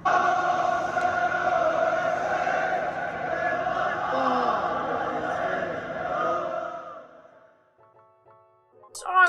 Alright,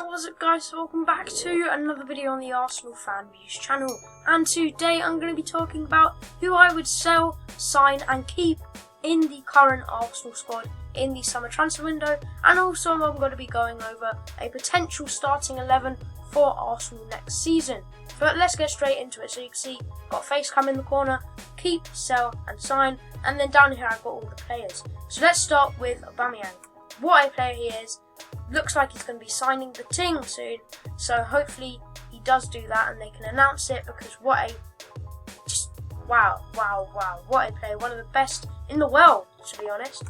what's up guys, so welcome back to another video on the Arsenal Fan Reviews channel, and today I'm going to be talking about who I would sell, sign and keep in the current Arsenal squad in the summer transfer window, and also I'm going to be going over a potential starting 11 for Arsenal next season. But let's get straight into it. So you can see, got face cam in the corner, keep, sell and sign, and then down here I've got all the players. So let's start with Aubameyang. What a player he is. Looks like he's going to be signing the Ting soon, so hopefully he does do that and they can announce it, because what a wow, what a player, one of the best in the world, to be honest.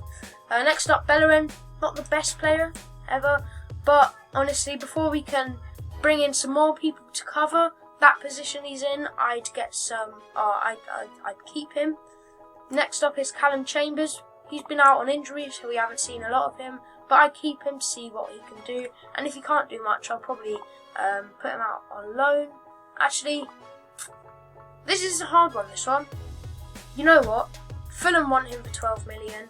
Next up, Bellerin, not the best player ever, but honestly, before we can bring in some more people to cover that position he's in, I'd get some, I'd keep him. Next up is Callum Chambers. He's been out on injury, so we haven't seen a lot of him, but I keep him to see what he can do, and if he can't do much, I'll probably put him out on loan. Actually, this is a hard one, this one. You know what? Fulham want him for 12 million.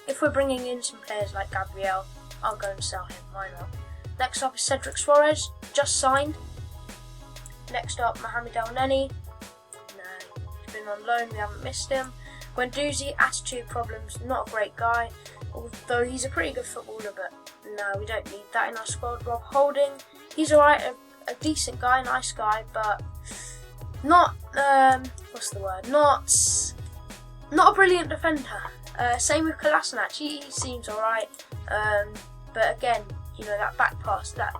If we're bringing in some players like Gabriel, I'll go and sell him, why not? Next up is Cedric Suarez, just signed. Next up, Mohamed El Neni. No, he's been on loan, we haven't missed him. Guendouzi, attitude problems, not a great guy, although he's a pretty good footballer, but no, we don't need that in our squad. Rob Holding, he's alright, a decent guy, nice guy, but not, what's the word, not a brilliant defender. Same with Kolasinac, he seems alright, but again, you know, that back pass, that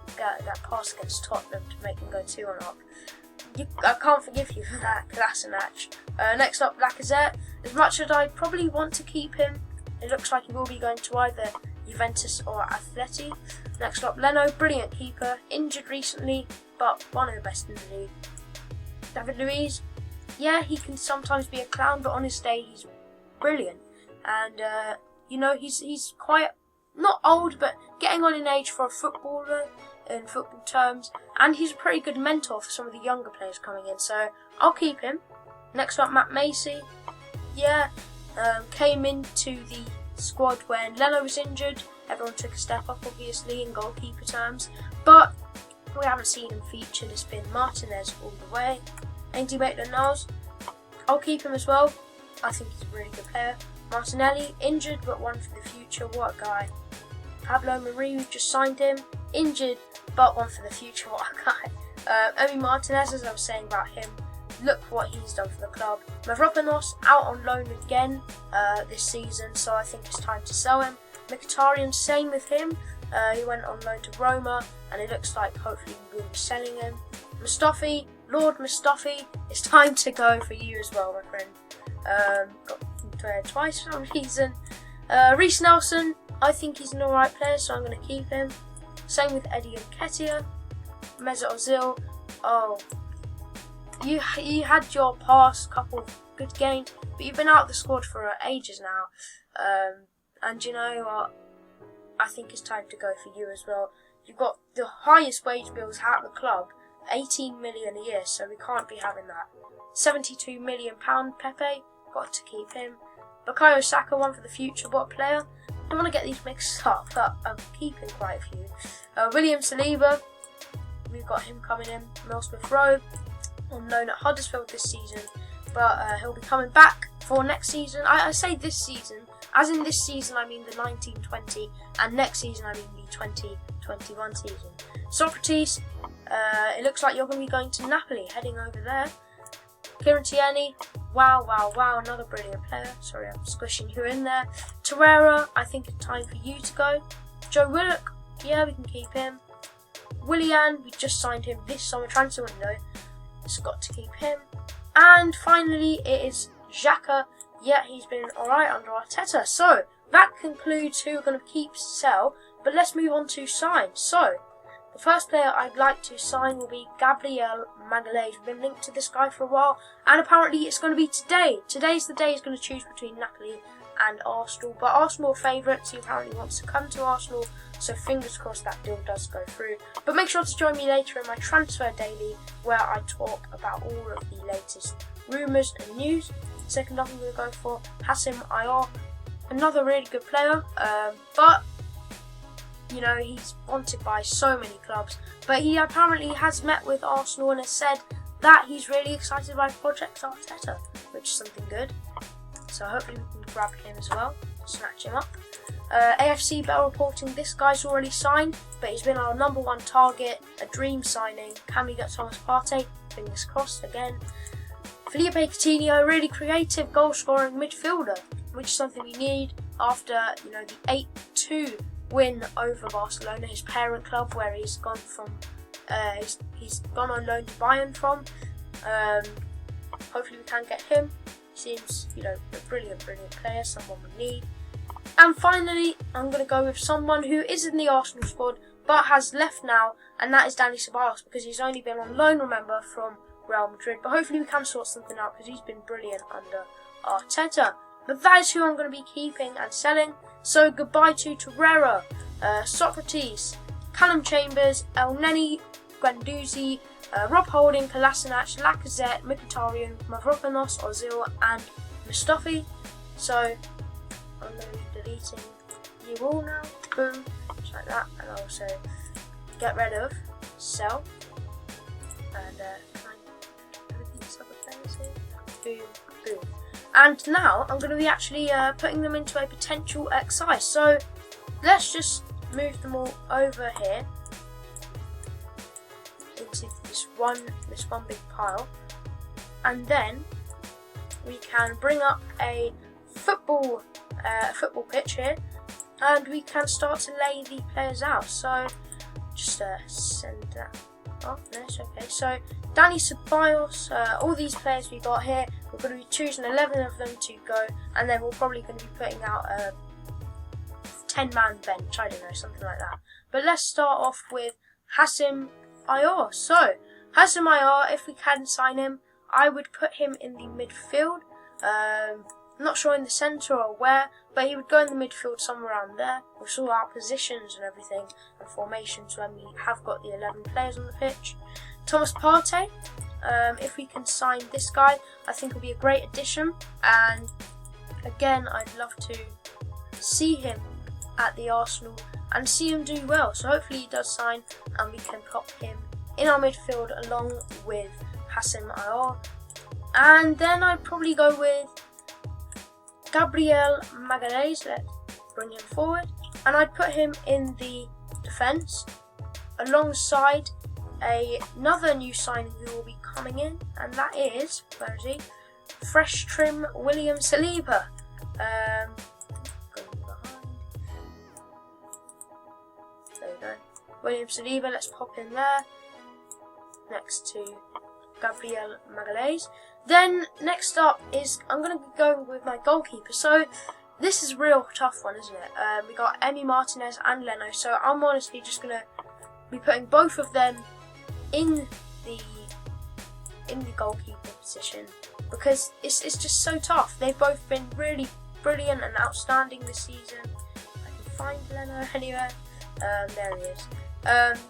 pass against Tottenham to make him go 2-1 up. I can't forgive you for that, Kolasinac. Next up, Lacazette. As much as I probably want to keep him, it looks like he will be going to either Juventus or Atleti. Next up, Leno, brilliant keeper, injured recently, but one of the best in the league. David Luiz, yeah, he can sometimes be a clown, but on his day, he's brilliant. And, you know, he's quite, not old, but getting on in age for a footballer, in football terms, and he's a pretty good mentor for some of the younger players coming in, so I'll keep him. Next up, Matt Macy. Yeah, came into the squad when Leno was injured. Everyone took a step up, obviously, in goalkeeper terms, but we haven't seen him featured. It's been Martinez all the way. Ainsley Maitland-Niles, I'll keep him as well. I think he's a really good player. Martinelli, injured, but one for the future. What a guy. Pablo Mari, we've just signed him. Injured, but one for the future. What a guy. Emi Martinez, as I was saying about him, look what he's done for the club. Mavropanos out on loan again this season, so I think it's time to sell him. Mkhitaryan, same with him. He went on loan to Roma, and it looks like hopefully we will be selling him. Mustafi, Lord Mustafi, it's time to go for you as well, my friend. Got him twice for some reason. Reece Nelson, I think he's an alright player, so I'm going to keep him. Same with Eddie Nketiah. Mesut Ozil, oh, you had your past couple of good games, but you've been out of the squad for ages now. And you know what? I think it's time to go for you as well. You've got the highest wage bills at the club, 18 million a year, so we can't be having that. £72 million Pepe, got to keep him. Bukayo Saka, one for the future, what a player. I don't want to get these mixed up, but I'm keeping quite a few. William Saliba, we've got him coming in. Mel Smith-Rowe, on loan at Huddersfield this season, but he'll be coming back for next season. I say this season, as in this season I mean the 19-20, and next season I mean the 20-21 season. Socrates, it looks like you're going to be going to Napoli, heading over there. Kieran Tierney, wow, another brilliant player. Sorry, I'm squishing you in there. Torreira, I think it's time for you to go. Joe Willock, yeah, we can keep him. Willian, we just signed him this summer transfer window. It's got to keep him. And finally, it is Xhaka. Yeah, he's been alright under Arteta. So, that concludes who we're going to keep, sell. But let's move on to sign. So, the first player I'd like to sign will be Gabriel Magalhaes. We've been linked to this guy for a while, and apparently it's going to be today. Today's the day he's going to choose between Napoli and Arsenal, but Arsenal are favourites. He apparently wants to come to Arsenal, so fingers crossed that deal does go through. But make sure to join me later in my Transfer Daily, where I talk about all of the latest rumours and news. Second up, I'm going to go for Hassim Ayyar, another really good player, but you know, he's wanted by so many clubs. But he apparently has met with Arsenal and has said that he's really excited by Project Arteta, which is something good. So hopefully we can grab him as well, snatch him up. AFC Bell reporting this guy's already signed, but he's been our #1 target, a dream signing. Can we get Thomas Partey? Fingers crossed again. Felipe Coutinho, really creative goal-scoring midfielder, which is something we need after, you know, the 8-2 win over Barcelona, his parent club, where he's gone from. He's gone on loan to Bayern from. Hopefully we can get him. Seems, you know, a brilliant player, someone we need. And finally, I'm going to go with someone who is in the Arsenal squad but has left now, and that is Dani Ceballos, because he's only been on loan, remember, from Real Madrid. But hopefully we can sort something out, because he's been brilliant under Arteta. But that is who I'm going to be keeping and selling. So goodbye to Torreira, Socrates, Callum Chambers, El Neni, Guendouzi, Rob Holding, Kolasinac, Lacazette, Mkhitaryan, Mavropanos, Ozil and Mustafi. So I'm going to be deleting you all now. Boom. Just like that. And I'll also get rid of, sell. And these other players here. Boom, boom. And now I'm going to be actually putting them into a potential XI. So let's just move them all over here into this one big pile, and then we can bring up a football pitch here, and we can start to lay the players out. So just send that off. No, it's okay. So Dani Ceballos, all these players we got here, we're going to be choosing 11 of them to go, and then we're probably going to be putting out a 10-man bench, I don't know, something like that. But let's start off with Hassim Ayyar. So Hassim Ayyar, if we can sign him, I would put him in the midfield. I'm not sure in the centre or where, but he would go in the midfield somewhere around there. We'll sort out positions and everything and formations when we have got the 11 players on the pitch. Thomas Partey, if we can sign this guy, I think will be a great addition, and again I'd love to see him at the Arsenal and see him do well. So hopefully he does sign and we can pop him in our midfield along with Hassim Ayyar. And then I'd probably go with Gabriel Magalhaes. Let's bring him forward, and I'd put him in the defence alongside another new signing who will be coming in, and that is, where is he? Fresh trim William Saliba. Going behind. There we go. William Saliba, let's pop in there next to Gabriel Magalhaes. Then next up is, I'm going to be going with my goalkeeper. So this is a real tough one, isn't it? We got Emi Martinez and Leno, so I'm honestly just going to be putting both of them in the goalkeeper position, because it's just so tough. They've both been really brilliant and outstanding this season. I can find Leno anywhere. There he is.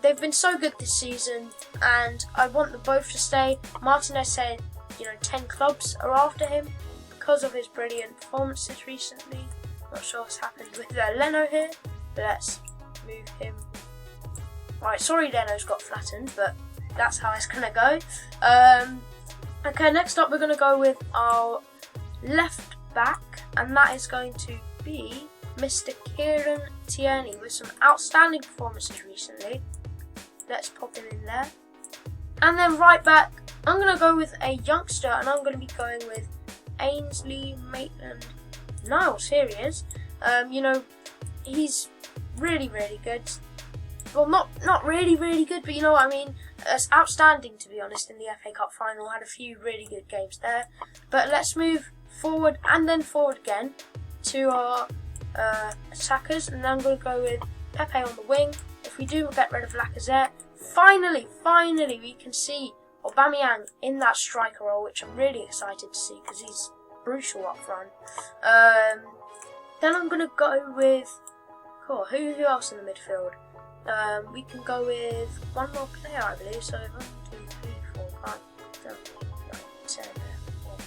They've been so good this season, and I want them both to stay. Martinez said, 10 clubs are after him because of his brilliant performances recently. Not sure what's happened with Leno here, but let's move him. Right, sorry Leno's got flattened, but that's how it's going to go. Okay, next up we're going to go with our left back, and that is going to be Mr. Kieran Tierney with some outstanding performances recently. Let's pop him in there. And then right back, I'm going to go with a youngster, and I'm going to be going with Ainsley Maitland-Niles. Here he is. He's really good. Well, not really good, but you know what I mean. It's outstanding, to be honest, in the FA Cup final. Had a few really good games there. But let's move forward and then forward again to our attackers, and then I'm going to go with Pepe on the wing. If we do get rid of Lacazette, finally we can see Aubameyang in that striker role, which I'm really excited to see because he's brutal up front. Then I'm going to go with who else in the midfield? We can go with one more player, I believe. So 1, 2, 3, 4, 5, 7, 8, 9, 10, 11,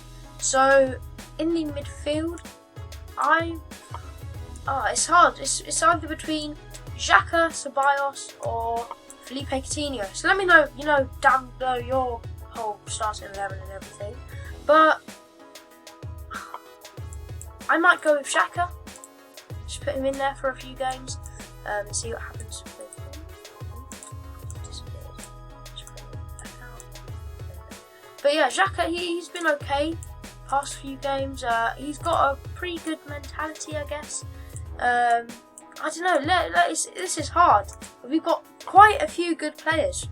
So in the midfield, it's hard. It's either between Xhaka, Ceballos, or Felipe Coutinho. So let me know, down below your whole starting 11 and everything. But I might go with Xhaka. Just put him in there for a few games and see what happens with him. But yeah, Xhaka, he's been okay past few games. He's got a pretty good mentality, I guess. I don't know. This is hard. We've got quite a few good players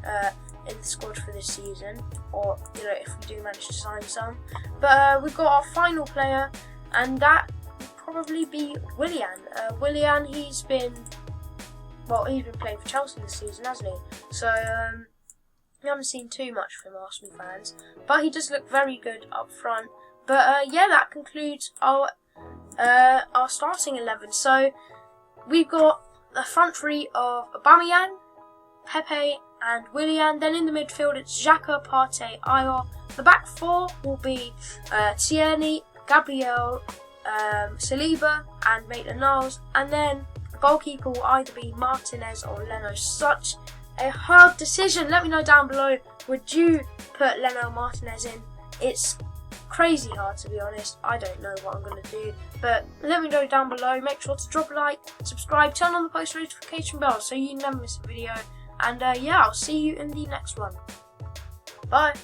in the squad for this season, or if we do manage to sign some. But we've got our final player, and that would probably be Willian. Willian, he's been playing for Chelsea this season, hasn't he? So we haven't seen too much from Arsenal fans, but he does look very good up front. But yeah, that concludes our starting 11. So we've got the front three of Aubameyang, Pepe, and Willian. Then in the midfield, it's Xhaka, Partey, Ayor. The back four will be Tierney, Gabriel, Saliba, and Maitland-Niles. And then the goalkeeper will either be Martinez or Leno. Such a hard decision. Let me know down below, would you put Leno Martinez in? It's crazy hard, to be honest. I don't know what I'm going to do, but let me know down below. Make sure to drop a like, subscribe, turn on the post notification bell so you never miss a video, and yeah, I'll see you in the next one. Bye.